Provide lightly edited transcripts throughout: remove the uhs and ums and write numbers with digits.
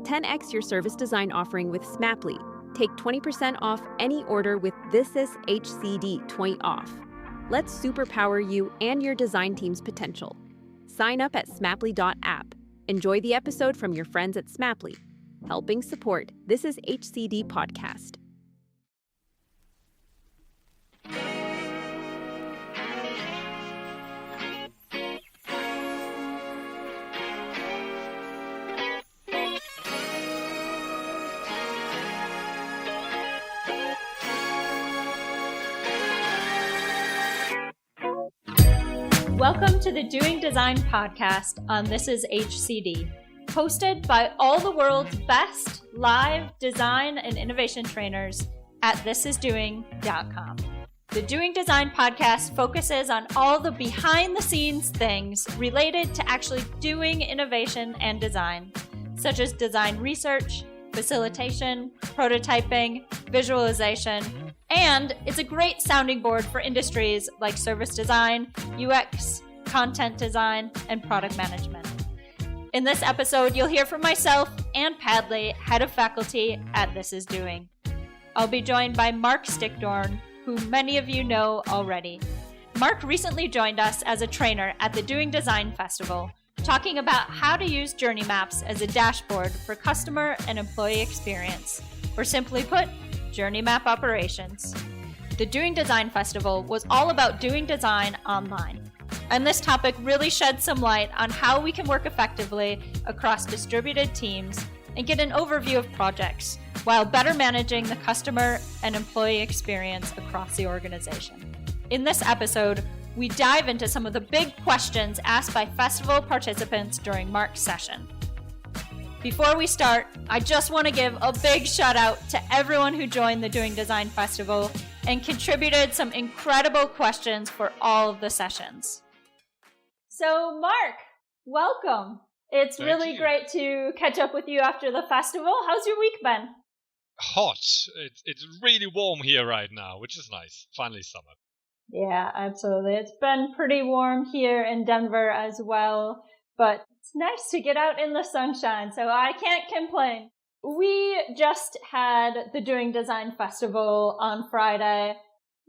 10x your service design offering with Smaply. Take 20% off any order with This Is HCD 20 off. Let's superpower you and your design team's potential. Sign up at smaply.app. Enjoy the episode from your friends at Smaply, helping support This Is HCD podcast. Welcome to the Doing Design podcast on This Is HCD, hosted by all the world's best live design and innovation trainers at thisisdoing.com. The Doing Design podcast focuses on all the behind-the-scenes things related to actually doing innovation and design, such as design research, facilitation, prototyping, visualization, and it's a great sounding board for industries like service design, UX, content design, and product management. In this episode, you'll hear from myself, Ann Padley, head of faculty at This Is Doing. I'll be joined by Marc Stickdorn, who many of you know already. Marc recently joined us as a trainer at the Doing Design Festival, talking about how to use journey maps as a dashboard for customer and employee experience, or simply put, journey map operations. The Doing Design Festival was all about doing design online, and this topic really sheds some light on how we can work effectively across distributed teams and get an overview of projects while better managing the customer and employee experience across the organization. In this episode, we dive into some of the big questions asked by festival participants during Marc's session. Before we start, I just want to give a big shout out to everyone who joined the Doing Design Festival and contributed some incredible questions for all of the sessions. So Marc, welcome. It's really great to catch up with you after the festival. How's your week been? Hot. It's really warm here right now, which is nice. Finally summer. Yeah, absolutely. It's been pretty warm here in Denver as well, but it's nice to get out in the sunshine, so I can't complain. We just had the Doing Design Festival on Friday.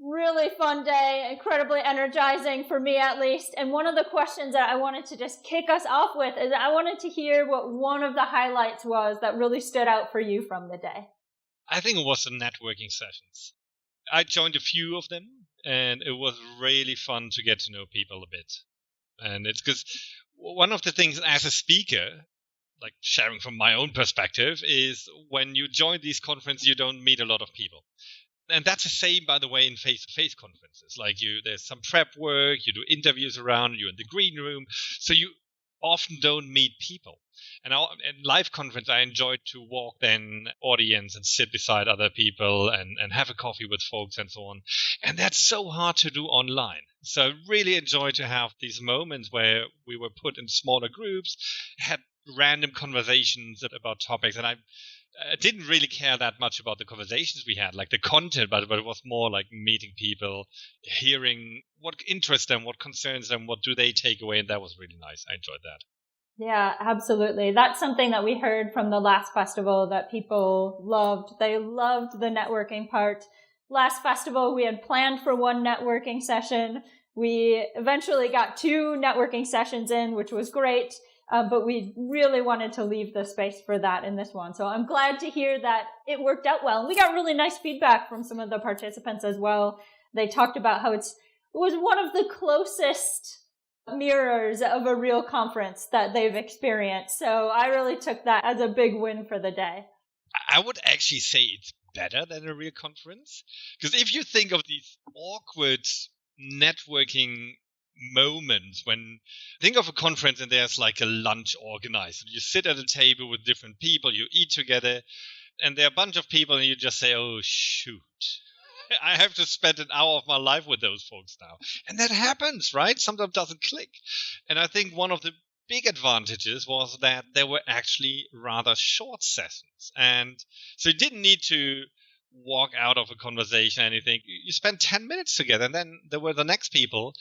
Really fun day, incredibly energizing for me at least. And one of the questions that I wanted to just kick us off with is I wanted to hear what one of the highlights was that really stood out for you from the day. I think it was the networking sessions. I joined a few of them, and it was really fun to get to know people a bit. And it's because one of the things as a speaker, like sharing from my own perspective, is when you join these conferences, you don't meet a lot of people. And that's the same, by the way, in face-to-face conferences. Like there's some prep work, you do interviews around, you're in the green room, so you often don't meet people. And in live conference, I enjoyed to walk then audience and sit beside other people and have a coffee with folks and so on. And that's so hard to do online. So I really enjoyed to have these moments where we were put in smaller groups, had random conversations about topics. And I didn't really care that much about the conversations we had, like the content, but it was more like meeting people, hearing what interests them, what concerns them, what do they take away. And that was really nice. I enjoyed that. Yeah, absolutely. That's something that we heard from the last festival that people loved. They loved the networking part. Last festival, we had planned for one networking session. We eventually got 2 networking sessions in, which was great. But we really wanted to leave the space for that in this one. So I'm glad to hear that it worked out well. And we got really nice feedback from some of the participants as well. They talked about how it was one of the closest mirrors of a real conference that they've experienced. So I really took that as a big win for the day. I would actually say it's better than a real conference. Because if you think of these awkward networking moments when think of a conference and there's like a lunch organized, you sit at a table with different people, you eat together, and there are a bunch of people and you just say, oh shoot, I have to spend an hour of my life with those folks now. And that happens, right? Sometimes it doesn't click. And I think one of the big advantages was that there were actually rather short sessions. And so you didn't need to walk out of a conversation or anything. You spent 10 minutes together and then there were the next people.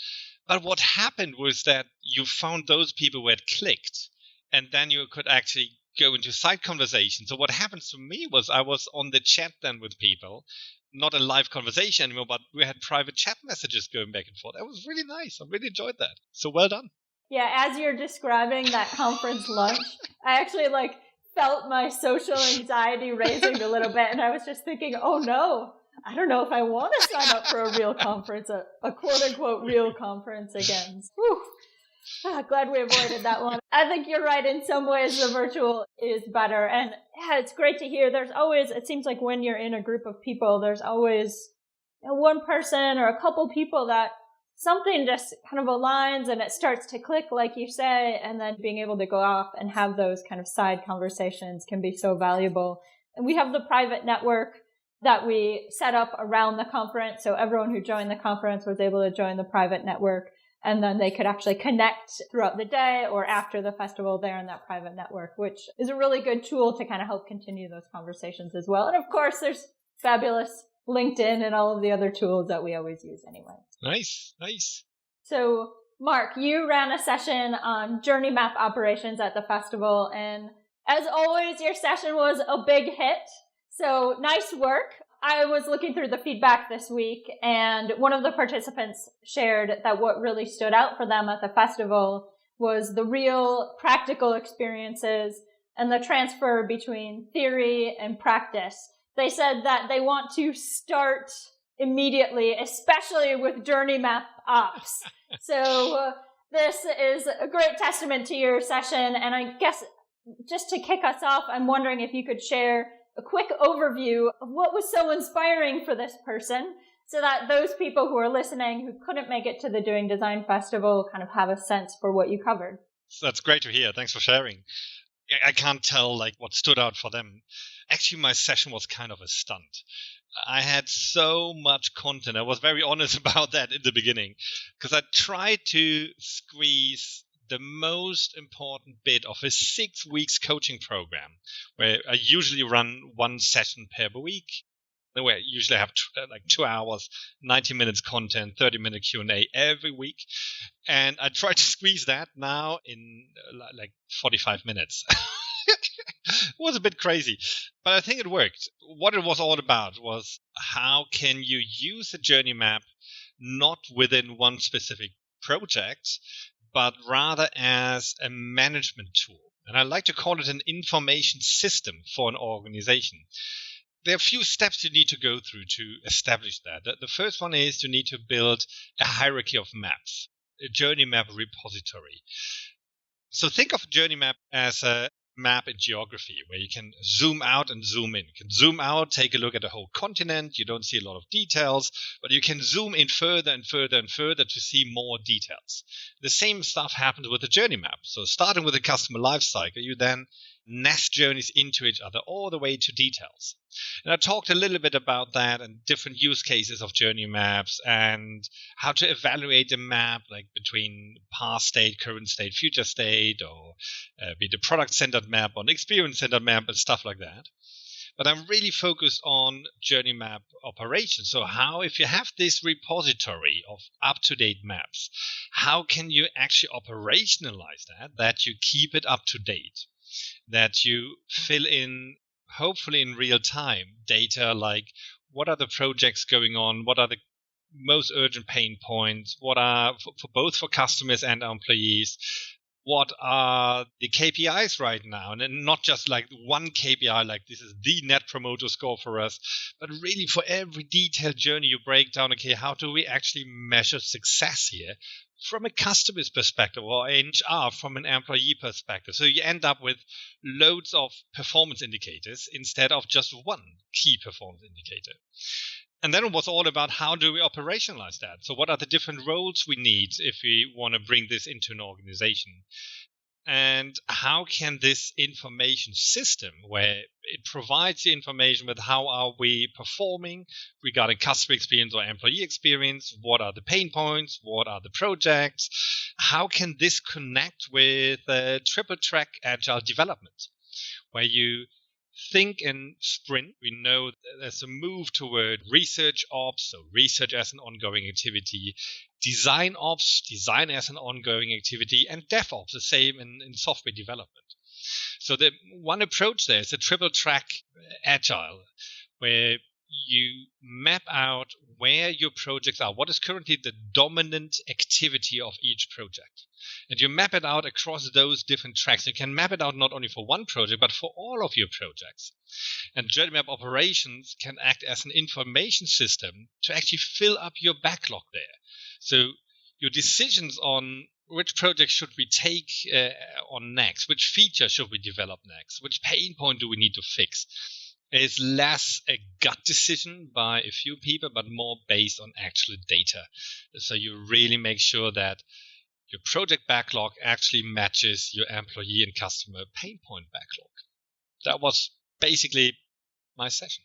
But what happened was that you found those people who had clicked, and then you could actually go into side conversations. So what happened to me was I was on the chat then with people, not a live conversation anymore, but we had private chat messages going back and forth. That was really nice. I really enjoyed that. So well done. Yeah, as you're describing that conference lunch, I actually felt my social anxiety raising a little bit, and I was just thinking, oh no, I don't know if I want to sign up for a real conference, a quote-unquote real conference again. Whew. Glad we avoided that one. I think you're right. In some ways, the virtual is better. And yeah, it's great to hear. There's always, it seems like when you're in a group of people, there's always one person or a couple people that something just kind of aligns and it starts to click, like you say, and then being able to go off and have those kind of side conversations can be so valuable. And we have the private network that we set up around the conference. So everyone who joined the conference was able to join the private network. And then they could actually connect throughout the day or after the festival there in that private network, which is a really good tool to kind of help continue those conversations as well. And of course, there's fabulous LinkedIn and all of the other tools that we always use anyway. Nice, nice. So, Marc, you ran a session on journey map operations at the festival. And as always, your session was a big hit. So nice work. I was looking through the feedback this week, and one of the participants shared that what really stood out for them at the festival was the real practical experiences and the transfer between theory and practice. They said that they want to start immediately, especially with journey map ops. So this is a great testament to your session, and I guess just to kick us off, I'm wondering if you could share a quick overview of what was so inspiring for this person so that those people who are listening who couldn't make it to the Doing Design Festival kind of have a sense for what you covered. That's great to hear. Thanks for sharing. I can't tell what stood out for them. Actually, my session was kind of a stunt. I had so much content. I was very honest about that in the beginning because I tried to squeeze the most important bit of a 6 weeks coaching program where I usually run one session per week. Where I usually have 2 hours, 90 minutes content, 30-minute Q&A every week. And I tried to squeeze that now in 45 minutes. It was a bit crazy, but I think it worked. What it was all about was how can you use a journey map not within one specific project, but rather as a management tool. And I like to call it an information system for an organization. There are a few steps you need to go through to establish that. The first one is you need to build a hierarchy of maps, a journey map repository. So think of a journey map as a map in geography where you can zoom out and zoom in. You can zoom out, take a look at the whole continent. You don't see a lot of details, but you can zoom in further and further and further to see more details. The same stuff happens with the journey map. So starting with the customer lifecycle, you then nest journeys into each other all the way to details. And I talked a little bit about that and different use cases of journey maps and how to evaluate a map between past state, current state, future state, or be it a product-centered map or an experience-centered map and stuff like that. But I'm really focused on journey map operations. So how, if you have this repository of up-to-date maps, how can you actually operationalize that you keep it up to date? That you fill in, hopefully in real time, data like what are the projects going on, what are the most urgent pain points, what are, for both for customers and employees, what are the KPIs right now, and then not just one KPI, this is the net promoter score for us, but really for every detailed journey you break down, okay, how do we actually measure success here? From a customer's perspective or HR from an employee perspective. So you end up with loads of performance indicators instead of just one key performance indicator. And then it was all about how do we operationalize that? So what are the different roles we need if we want to bring this into an organization? And how can this information system, where it provides the information with how are we performing regarding customer experience or employee experience, what are the pain points, what are the projects, how can this connect with triple track agile development, where you think in sprint? We know there's a move toward research ops, so research as an ongoing activity, design ops, design as an ongoing activity, and DevOps, the same in software development. So the one approach there is a triple track agile, where you map out where your projects are, what is currently the dominant activity of each project. And you map it out across those different tracks. You can map it out not only for one project, but for all of your projects. And Gerry Map Operations can act as an information system to actually fill up your backlog there. So your decisions on which project should we take on next, which feature should we develop next, which pain point do we need to fix, is less a gut decision by a few people, but more based on actual data. So you really make sure that your project backlog actually matches your employee and customer pain point backlog. That was basically my session.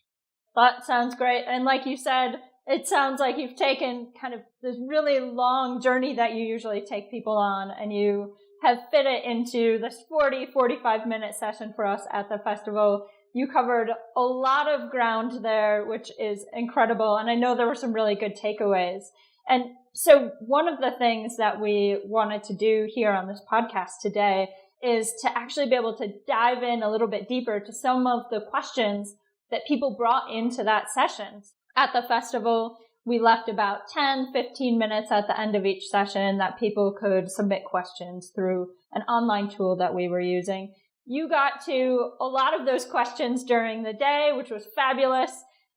That sounds great. And like you said, it sounds like you've taken kind of this really long journey that you usually take people on, and you have fit it into this 45 minute session for us at the festival. You covered a lot of ground there, which is incredible. And I know there were some really good takeaways. And so one of the things that we wanted to do here on this podcast today is to actually be able to dive in a little bit deeper to some of the questions that people brought into that session. At the festival, we left about 10-15 minutes at the end of each session that people could submit questions through an online tool that we were using. You got to a lot of those questions during the day, which was fabulous,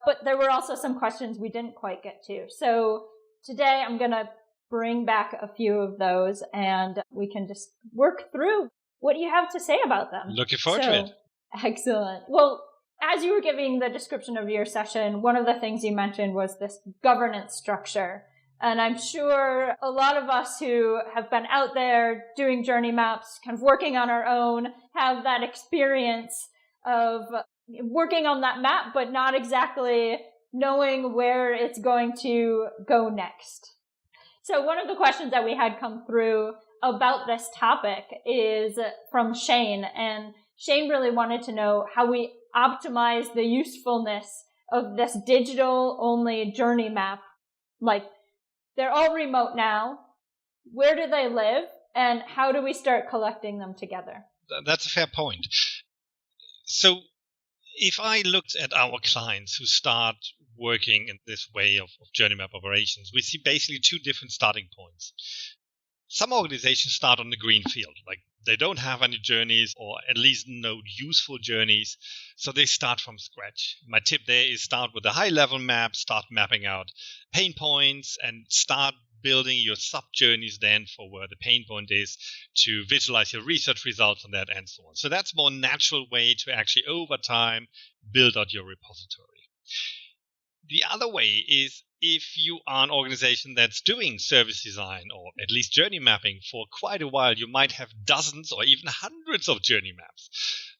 but there were also some questions we didn't quite get to. So today I'm going to bring back a few of those, and we can just work through what you have to say about them. Looking forward to it. Excellent. Well, as you were giving the description of your session, one of the things you mentioned was this governance structure. And I'm sure a lot of us who have been out there doing journey maps, kind of working on our own, have that experience of working on that map, but not exactly knowing where it's going to go next. So one of the questions that we had come through about this topic is from Shane. And Shane really wanted to know how we optimize the usefulness of this digital-only journey map. Like, they're all remote now. Where do they live? And how do we start collecting them together? That's a fair point. So if I looked at our clients who start working in this way of journey map operations, we see basically two different starting points. Some organizations start on the green field, like they don't have any journeys, or at least no useful journeys, so they start from scratch. My tip there is start with a high-level map, start mapping out pain points, and start building your sub-journeys then for where the pain point is, to visualize your research results on that, and so on. So that's a more natural way to actually, over time, build out your repository. The other way is if you are an organization that's doing service design or at least journey mapping for quite a while, you might have dozens or even hundreds of journey maps.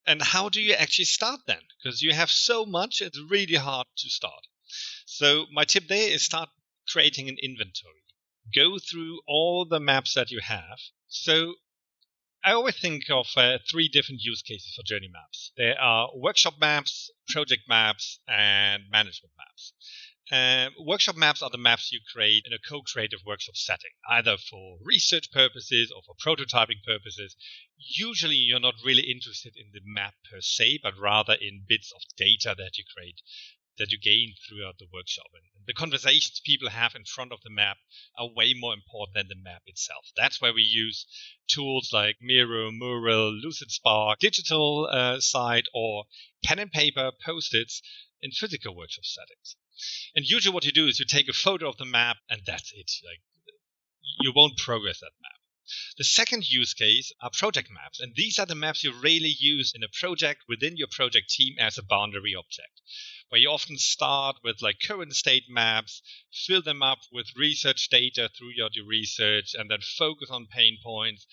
And how do you actually start then? Because you have so much, it's really hard to start. So my tip there is start creating an inventory. Go through all the maps that you have. So I always think of 3 different use cases for journey maps. There are workshop maps, project maps, and management maps. Workshop maps are the maps you create in a co-creative workshop setting, either for research purposes or for prototyping purposes. Usually you're not really interested in the map per se, but rather in bits of data that you create, that you gain throughout the workshop. And the conversations people have in front of the map are way more important than the map itself. That's where we use tools like Miro, Mural, Lucid Spark, digital site, or pen and paper, Post-its in physical workshop settings. And usually what you do is you take a photo of the map and that's it. Like, you won't progress that map. The second use case are project maps. And these are the maps you really use in a project within your project team as a boundary object, where you often start with like current state maps, fill them up with research data throughout your research, and then focus on pain points,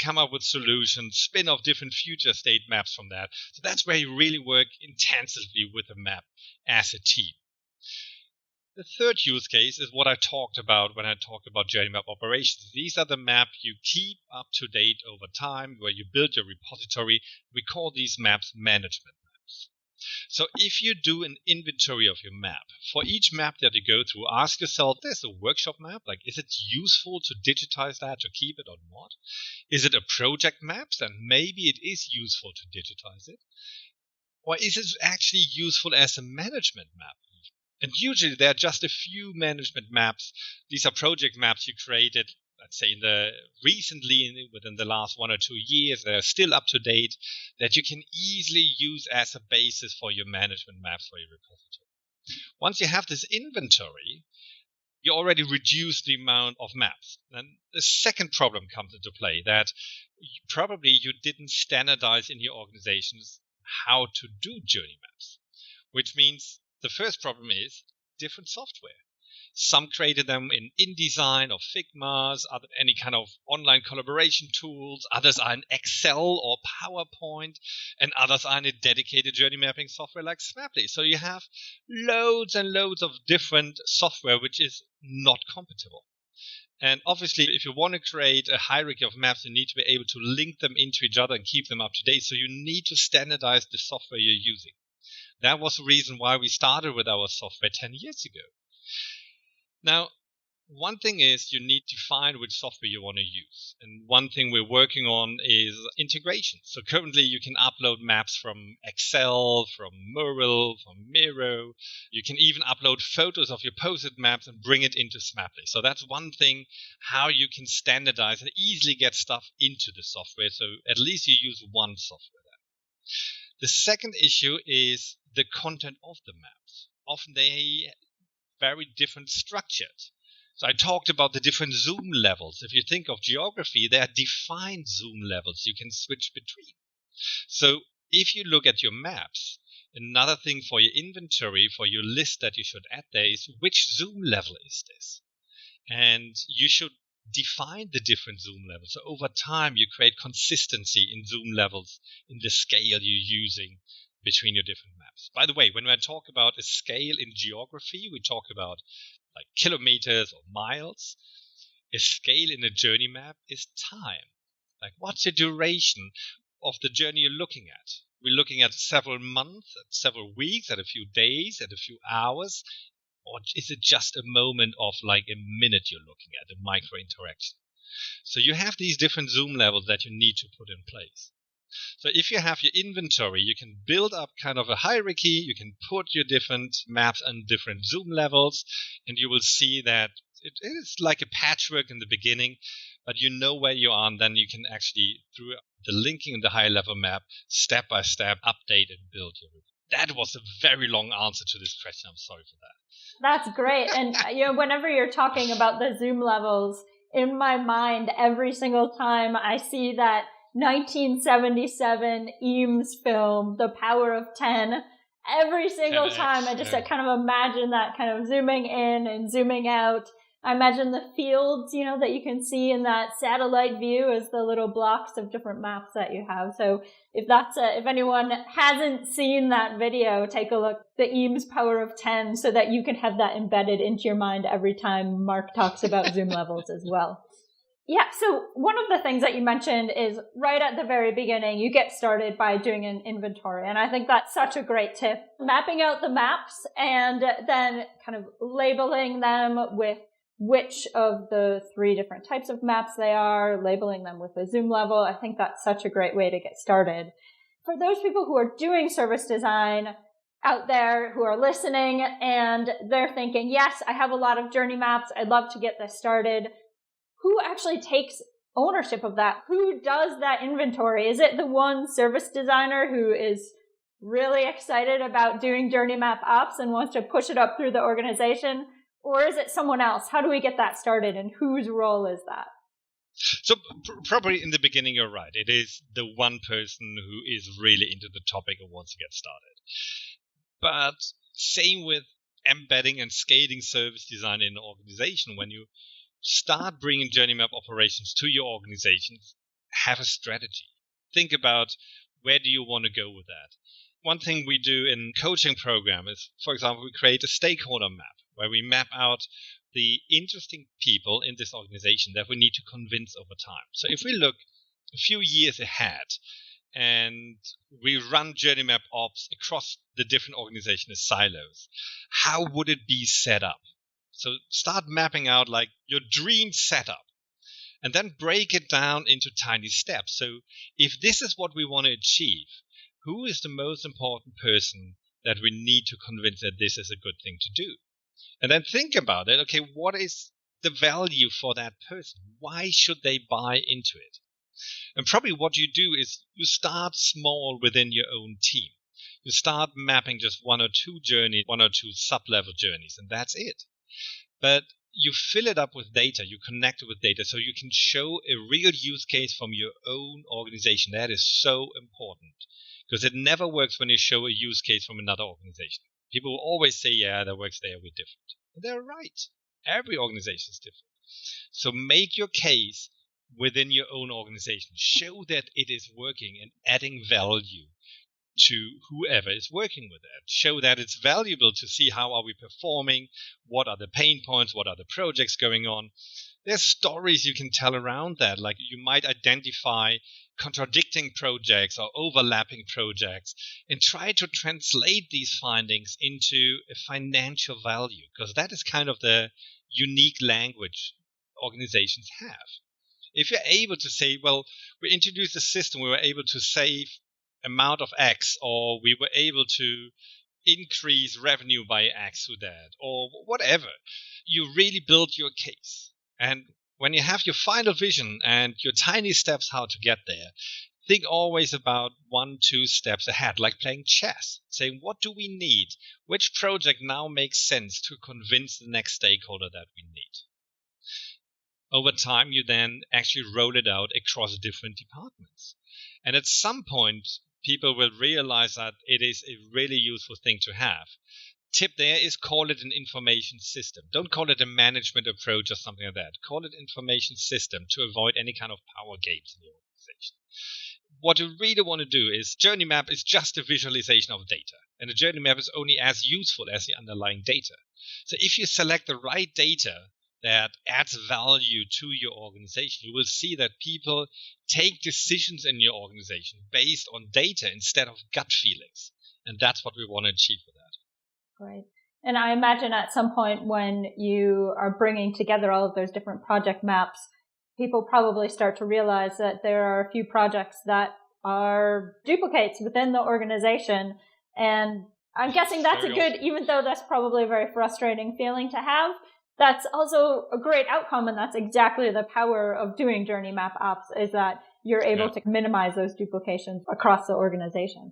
come up with solutions, spin off different future state maps from that. So that's where you really work intensively with a map as a team. The third use case is what I talked about when I talked about journey map operations. These are the maps you keep up to date over time, where you build your repository. We call these maps management maps. So if you do an inventory of your map, for each map that you go through, ask yourself, there's a workshop map, like is it useful to digitize that, to keep it or not? Is it a project map? Then maybe it is useful to digitize it. Or is it actually useful as a management map? And usually there are just a few management maps. These are project maps you created, let's say, within the last 1 or 2 years, that are still up to date, that you can easily use as a basis for your management maps for your repository. Once you have this inventory, you already reduce the amount of maps. Then the second problem comes into play, that probably you didn't standardize in your organizations how to do journey maps, which means the first problem is different software. Some created them in InDesign or Figma, other any kind of online collaboration tools. Others are in Excel or PowerPoint, and others are in a dedicated journey mapping software like Snaply. So you have loads and loads of different software which is not compatible. And obviously, if you want to create a hierarchy of maps, you need to be able to link them into each other and keep them up to date. So you need to standardize the software you're using. That was the reason why we started with our software 10 years ago. Now, one thing is you need to find which software you want to use. And one thing we're working on is integration. So currently you can upload maps from Excel, from Mural, from Miro. You can even upload photos of your posted maps and bring it into Snaply. So that's one thing, how you can standardize and easily get stuff into the software. So at least you use one software there. The second issue is the content of the maps. Often they very different structured. So I talked about the different zoom levels. If you think of geography, there are defined zoom levels you can switch between. So if you look at your maps, another thing for your inventory, for your list that you should add there is which zoom level is this? And you should define the different zoom levels. So over time, you create consistency in zoom levels in the scale you're using between your different maps. By the way, when I talk about a scale in geography, we talk about like kilometers or miles. A scale in a journey map is time. Like what's the duration of the journey you're looking at? We're looking at several months, at several weeks, at a few days, at a few hours. Or is it just a moment of like a minute you're looking at, a micro interaction? So you have these different zoom levels that you need to put in place. So if you have your inventory, you can build up kind of a hierarchy. You can put your different maps on different zoom levels, and you will see that it is like a patchwork in the beginning, but you know where you are, and then you can actually, through the linking in the high level map, step by step, update and build your route. That was a very long answer to this question. I'm sorry for that. That's great. And whenever you're talking about the zoom levels, in my mind, every single time I see that 1977 Eames film, The Power of 10, every single 10X, time I just kind of imagine that kind of zooming in and zooming out. I imagine the fields, that you can see in that satellite view as the little blocks of different maps that you have. So if anyone hasn't seen that video, take a look, the Eames Power of 10, so that you can have that embedded into your mind every time Marc talks about zoom levels as well. Yeah, so one of the things that you mentioned is right at the very beginning, you get started by doing an inventory. And I think that's such a great tip. Mapping out the maps and then kind of labeling them with which of the 3 different types of maps they are, labeling them with a zoom level. I think that's such a great way to get started. For those people who are doing service design out there who are listening and they're thinking, yes, I have a lot of journey maps. I'd love to get this started. Who actually takes ownership of that? Who does that inventory? Is it the one service designer who is really excited about doing journey map ops and wants to push it up through the organization? Or is it someone else? How do we get that started, and whose role is that? So probably in the beginning, you're right. It is the one person who is really into the topic and wants to get started. But same with embedding and scaling service design in an organization. When you start bringing journey map operations to your organizations, have a strategy. Think about where do you want to go with that. One thing we do in coaching program is, for example, we create a stakeholder map where we map out the interesting people in this organization that we need to convince over time. So if we look a few years ahead and we run journey map ops across the different organizations as silos, how would it be set up? So start mapping out like your dream setup and then break it down into tiny steps. So if this is what we want to achieve, who is the most important person that we need to convince that this is a good thing to do? And then think about it. Okay, what is the value for that person? Why should they buy into it? And probably what you do is you start small within your own team. You start mapping just one or two journeys, one or two sub-level journeys, and that's it. But you fill it up with data, you connect it with data, so you can show a real use case from your own organization. That is so important, because it never works when you show a use case from another organization. People will always say, yeah, that works there, we're different. And they're right. Every organization is different. So make your case within your own organization. Show that it is working and adding value to whoever is working with it. Show that it's valuable to see how are we performing, what are the pain points, what are the projects going on. There's stories you can tell around that, like you might identify contradicting projects or overlapping projects and try to translate these findings into a financial value, because that is kind of the unique language organizations have. If you're able to say, well, we introduced a system, we were able to save amount of X, or we were able to increase revenue by X with that, or whatever, you really build your case. And when you have your final vision and your tiny steps how to get there, think always about 1-2 steps ahead, like playing chess, saying, what do we need? Which project now makes sense to convince the next stakeholder that we need? Over time, you then actually roll it out across different departments. And at some point, people will realize that it is a really useful thing to have. Tip there is call it an information system. Don't call it a management approach or something like that. Call it information system to avoid any kind of power games in your organization. What you really want to do is journey map is just a visualization of data. And a journey map is only as useful as the underlying data. So if you select the right data that adds value to your organization, you will see that people take decisions in your organization based on data instead of gut feelings. And that's what we want to achieve with that. Great. And I imagine at some point when you are bringing together all of those different project maps, people probably start to realize that there are a few projects that are duplicates within the organization. And I'm guessing that's a good, even though that's probably a very frustrating feeling to have, that's also a great outcome. And that's exactly the power of doing journey map ops, is that you're able to minimize those duplications across the organization.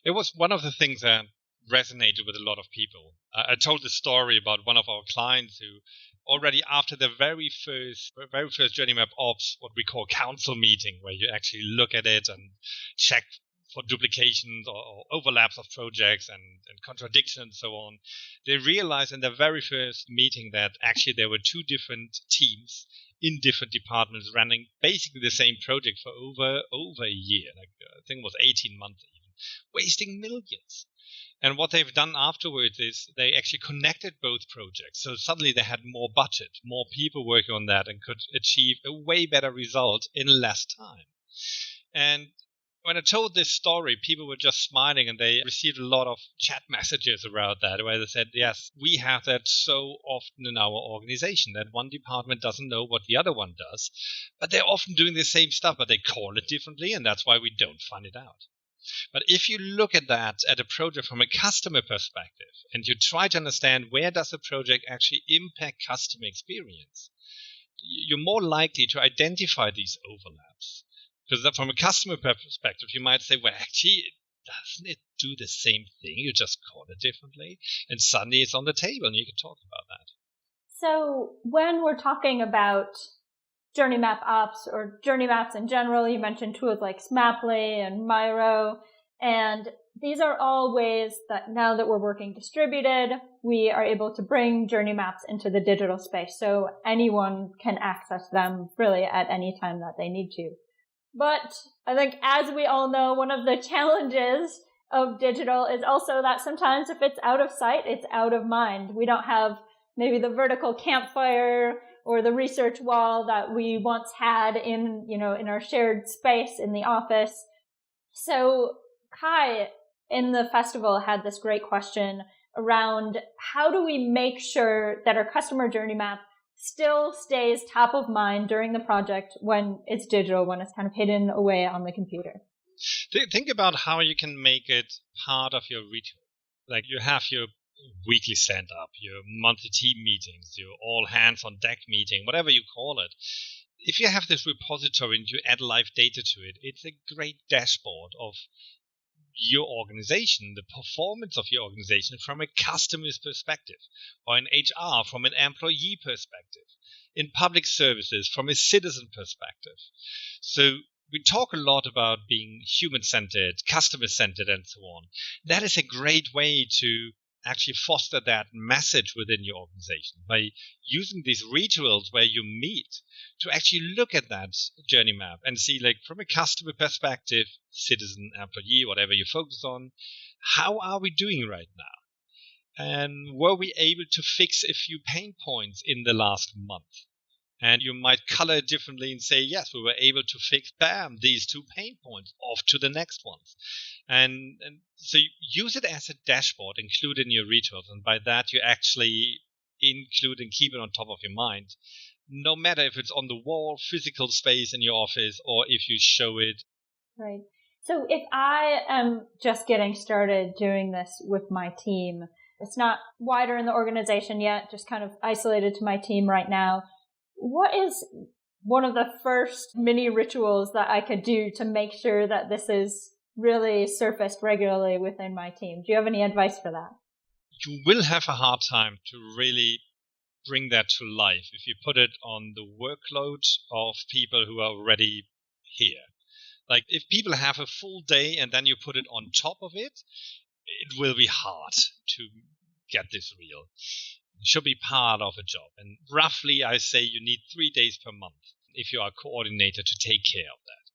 It was one of the things that resonated with a lot of people. I told the story about one of our clients who already after the very first journey map ops, what we call council meeting, where you actually look at it and check for duplications or overlaps of projects and contradictions and so on, they realized in the very first meeting that actually there were two different teams in different departments running basically the same project for over a year. Like I think it was 18 months even, wasting millions. And what they've done afterwards is they actually connected both projects. So suddenly they had more budget, more people working on that, and could achieve a way better result in less time. And when I told this story, people were just smiling, and they received a lot of chat messages around that, where they said, yes, we have that so often in our organization, that one department doesn't know what the other one does, but they're often doing the same stuff, but they call it differently, and that's why we don't find it out. But if you look at that at a project from a customer perspective, and you try to understand where does the project actually impact customer experience, you're more likely to identify these overlaps. Because from a customer perspective, you might say, well, actually, doesn't it do the same thing? You just call it differently. And suddenly it's on the table and you can talk about that. So when we're talking about journey map ops or journey maps in general, you mentioned tools like Smaply and Miro, and these are all ways that now that we're working distributed, we are able to bring journey maps into the digital space so anyone can access them really at any time that they need to. But I think, as we all know, one of the challenges of digital is also that sometimes if it's out of sight, it's out of mind. We don't have maybe the vertical campfire or the research wall that we once had in our shared space in the office. So Kai in the festival had this great question around how do we make sure that our customer journey map still stays top of mind during the project when it's digital, when it's kind of hidden away on the computer. Think about how you can make it part of your ritual. Like you have your weekly stand-up, your monthly team meetings, your all-hands-on-deck meeting, whatever you call it. If you have this repository and you add live data to it, it's a great dashboard of your organization, the performance of your organization from a customer's perspective, or in HR from an employee perspective, in public services from a citizen perspective. So we talk a lot about being human-centered, customer-centered, and so on. That is a great way to actually foster that message within your organization by using these rituals where you meet to actually look at that journey map and see, like, from a customer perspective, citizen, employee, whatever you focus on, how are we doing right now? And were we able to fix a few pain points in the last month? And you might color it differently and say, yes, we were able to fix, bam, these 2 pain points, off to the next ones. And so you use it as a dashboard, include in your rituals. And by that, you actually include and keep it on top of your mind, no matter if it's on the wall, physical space in your office, or if you show it. Right. So if I am just getting started doing this with my team, it's not wider in the organization yet, just kind of isolated to my team right now. What is one of the first mini rituals that I could do to make sure that this is really surfaced regularly within my team? Do you have any advice for that? You will have a hard time to really bring that to life if you put it on the workload of people who are already here. Like if people have a full day and then you put it on top of it, it will be hard to get this real. It should be part of a job. And roughly, I say you need 3 days per month if you are a coordinator to take care of that.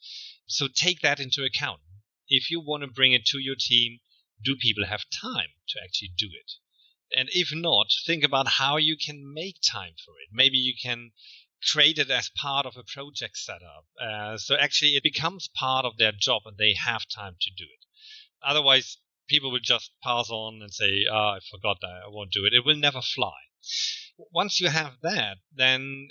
So take that into account. If you want to bring it to your team, do people have time to actually do it? And if not, think about how you can make time for it. Maybe you can create it as part of a project setup. So actually it becomes part of their job and they have time to do it. Otherwise, people will just pass on and say, I forgot that, I won't do it. It will never fly. Once you have that, then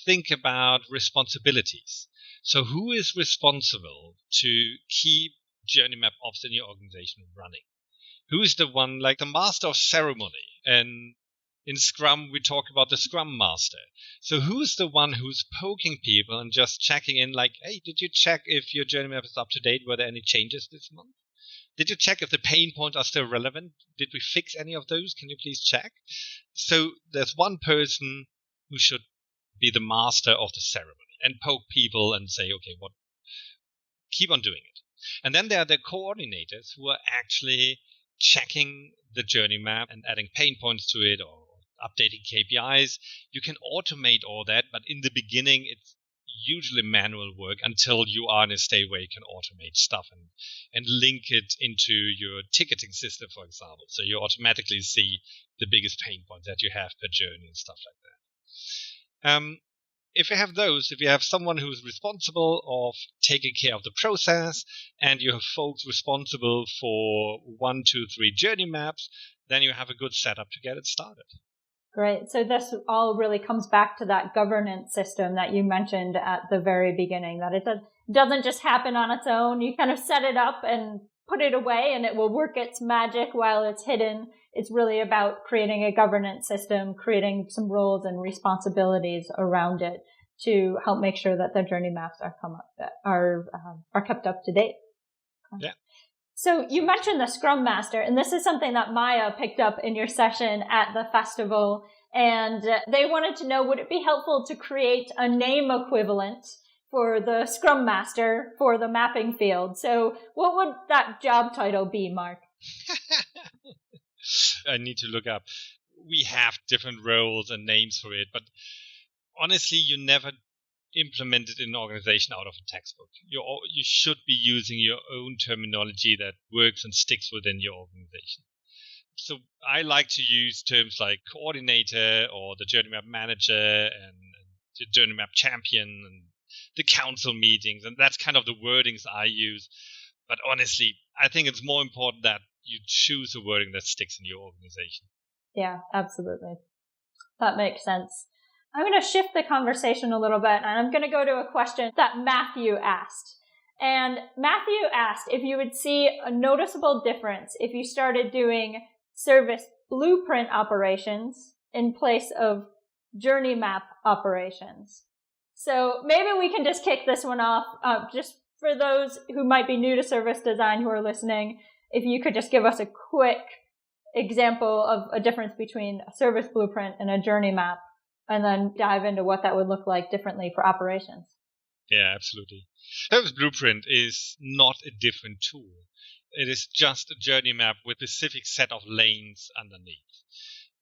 think about responsibilities. So who is responsible to keep journey map ops in your organization running? Who is the one, like the master of ceremony? And in Scrum, we talk about the Scrum Master. So who's the one who's poking people and just checking in like, hey, did you check if your journey map is up to date? Were there any changes this month? Did you check if the pain points are still relevant? Did we fix any of those? Can you please check? So there's one person who should be the master of the ceremony and poke people and say, okay, what? Keep on doing it. And then there are the coordinators who are actually checking the journey map and adding pain points to it or updating KPIs. You can automate all that, but in the beginning, it's usually manual work until you are in a state where you can automate stuff and link it into your ticketing system, for example. So you automatically see the biggest pain points that you have per journey and stuff like that. If you have those, if you have someone who's responsible of taking care of the process and you have folks responsible for 1, 2, 3 journey maps, then you have a good setup to get it started. Great. So this all really comes back to that governance system that you mentioned at the very beginning, that it doesn't just happen on its own. You kind of set it up and put it away and it will work its magic while it's hidden. It's really about creating a governance system, creating some roles and responsibilities around it to help make sure that the journey maps are kept up to date. Yeah. So you mentioned the Scrum Master, and this is something that Maya picked up in your session at the festival, and they wanted to know, would it be helpful to create a name equivalent for the Scrum Master for the mapping field? So what would that job title be, Mark? I need to look up. We have different roles and names for it, but honestly, you never implement it in an organization out of a textbook. You should be using your own terminology that works and sticks within your organization. So I like to use terms like coordinator or the journey map manager and the journey map champion and the council meetings, and that's kind of the wordings I use. But honestly, I think it's more important that you choose a wording that sticks in your organization. Yeah, absolutely. That makes sense. I'm going to shift the conversation a little bit, and I'm going to go to a question that Matthew asked. And Matthew asked if you would see a noticeable difference if you started doing service blueprint operations in place of journey map operations. So maybe we can just kick this one off, just for those who might be new to service design who are listening, if you could just give us a quick example of a difference between a service blueprint and a journey map, and then dive into what that would look like differently for operations. Yeah, absolutely. Service blueprint is not a different tool. It is just a journey map with a specific set of lanes underneath.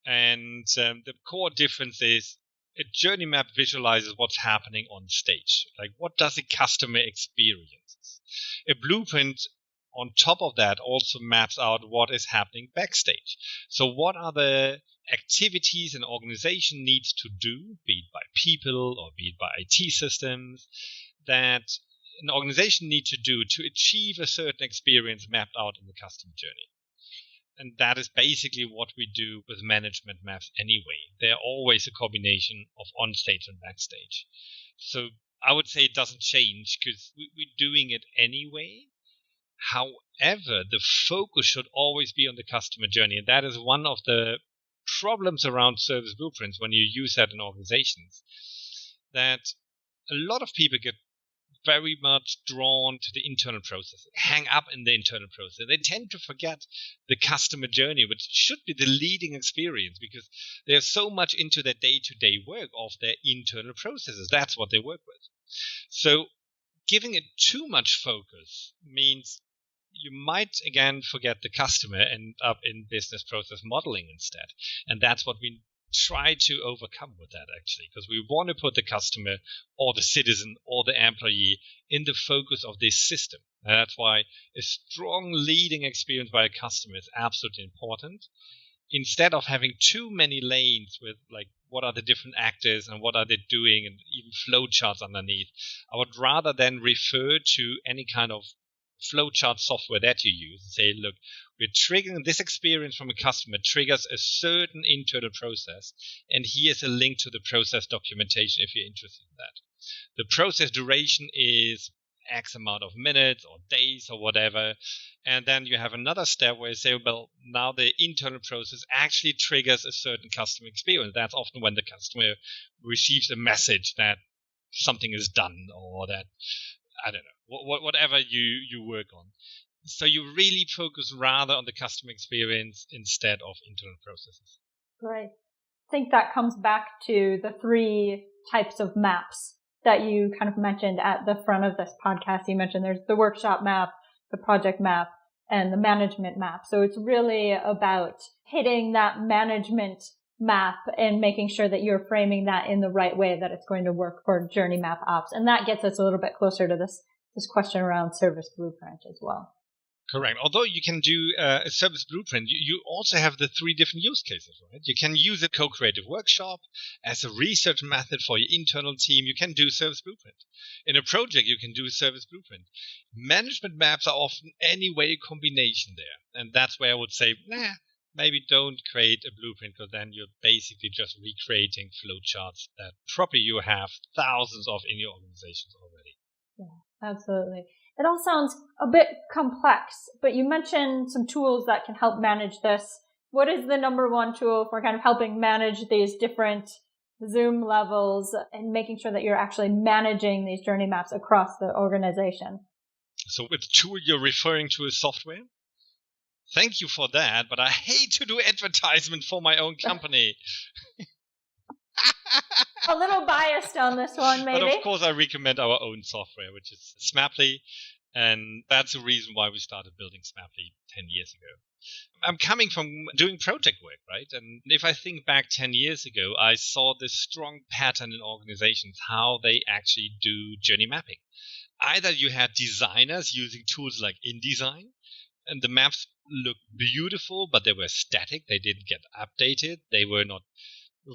And the core difference is a journey map visualizes what's happening on stage. Like, what does a customer experience? A blueprint on top of that also maps out what is happening backstage. So what are the activities an organization needs to do, be it by people or be it by IT systems, that an organization needs to do to achieve a certain experience mapped out in the customer journey. And that is basically what we do with management maps anyway. They're always a combination of on-stage and backstage. So I would say it doesn't change because we're doing it anyway. However, the focus should always be on the customer journey. And that is one of the problems around service blueprints when you use that in organizations, that a lot of people get very much drawn to the internal process, hang up in the internal process. They tend to forget the customer journey, which should be the leading experience, because they're so much into their day-to-day work of their internal processes. That's what they work with. So giving it too much focus means you might, again, forget the customer and end up in business process modeling instead. And that's what we try to overcome with that, actually, because we want to put the customer or the citizen or the employee in the focus of this system. And that's why a strong leading experience by a customer is absolutely important. Instead of having too many lanes with, like, what are the different actors and what are they doing, and even flowcharts underneath, I would rather then refer to any kind of flowchart software that you use and say, look, we're triggering this experience from a customer, triggers a certain internal process, and here's a link to the process documentation if you're interested in that. The process duration is X amount of minutes or days or whatever. And then you have another step where you say, well, now the internal process actually triggers a certain customer experience. That's often when the customer receives a message that something is done, or that, I don't know, whatever you work on. So you really focus rather on the customer experience instead of internal processes. Right. I think that comes back to the 3 types of maps that you kind of mentioned at the front of this podcast. You mentioned there's the workshop map, the project map, and the management map. So it's really about hitting that management map and making sure that you're framing that in the right way, that it's going to work for journey map ops. And that gets us a little bit closer to this question around service blueprint as well. Correct. Although you can do a service blueprint, you also have the 3 different use cases, right? You can use a co-creative workshop as a research method for your internal team. You can do service blueprint. In a project, you can do service blueprint. Management maps are often anyway a combination there. And that's where I would say, maybe don't create a blueprint, because then you're basically just recreating flowcharts that probably you have thousands of in your organizations already. Yeah, absolutely. It all sounds a bit complex, but you mentioned some tools that can help manage this. What is the number one tool for kind of helping manage these different Zoom levels and making sure that you're actually managing these journey maps across the organization? So with the tool you're referring to is software? Thank you for that, but I hate to do advertisement for my own company. A little biased on this one, maybe. But of course, I recommend our own software, which is Smaply. And that's the reason why we started building Smaply 10 years ago. I'm coming from doing project work, right? And if I think back 10 years ago, I saw this strong pattern in organizations, how they actually do journey mapping. Either you had designers using tools like InDesign, and the maps looked beautiful, but they were static. They didn't get updated. They were not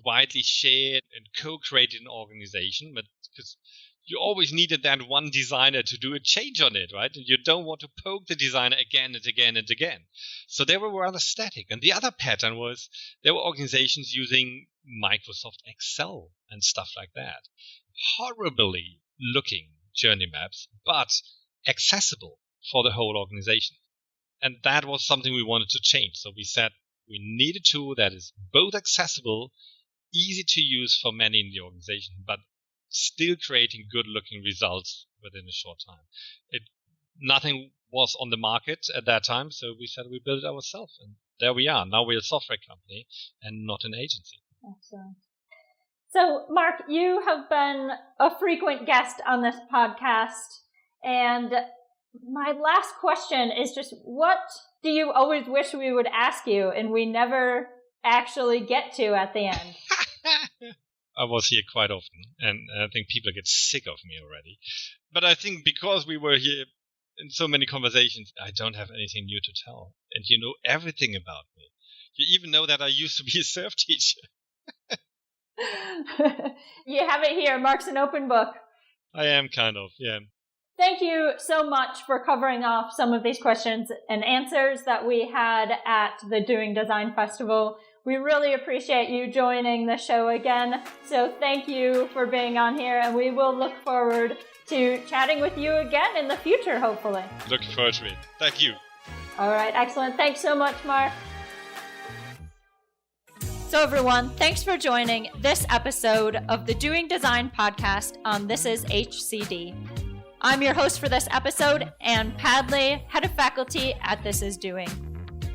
widely shared and co-created in an organization, but because you always needed that one designer to do a change on it, right? And you don't want to poke the designer again and again and again. So they were rather static. And the other pattern was there were organizations using Microsoft Excel and stuff like that. Horribly looking journey maps, but accessible for the whole organization. And that was something we wanted to change. So we said we need a tool that is both accessible, easy to use for many in the organization, but still creating good-looking results within a short time. Nothing was on the market at that time, so we said we built it ourselves, and there we are. Now we're a software company and not an agency. Excellent. So, Marc, you have been a frequent guest on this podcast, and my last question is just, what do you always wish we would ask you and we never actually get to at the end? I was here quite often, and I think people get sick of me already. But I think because we were here in so many conversations, I don't have anything new to tell. And you know everything about me. You even know that I used to be a surf teacher. You have it here. Marc's an open book. I am kind of, yeah. Thank you so much for covering off some of these questions and answers that we had at the Doing Design Festival. We really appreciate you joining the show again. So thank you for being on here, and we will look forward to chatting with you again in the future, hopefully. Looking forward to it. Thank you. All right, excellent. Thanks so much, Marc. So everyone, thanks for joining this episode of the Doing Design podcast on This Is HCD. I'm your host for this episode, Ann Padley, head of faculty at This Is Doing.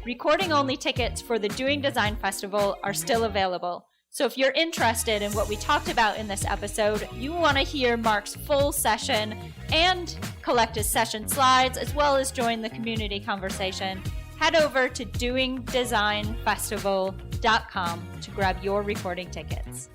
Recording-only tickets for the Doing Design Festival are still available. So if you're interested in what we talked about in this esign you want to hear Marc's full session and collect his session slides, as well as join the community conversation, head over to doingdesignfestival.com to grab your recording tickets.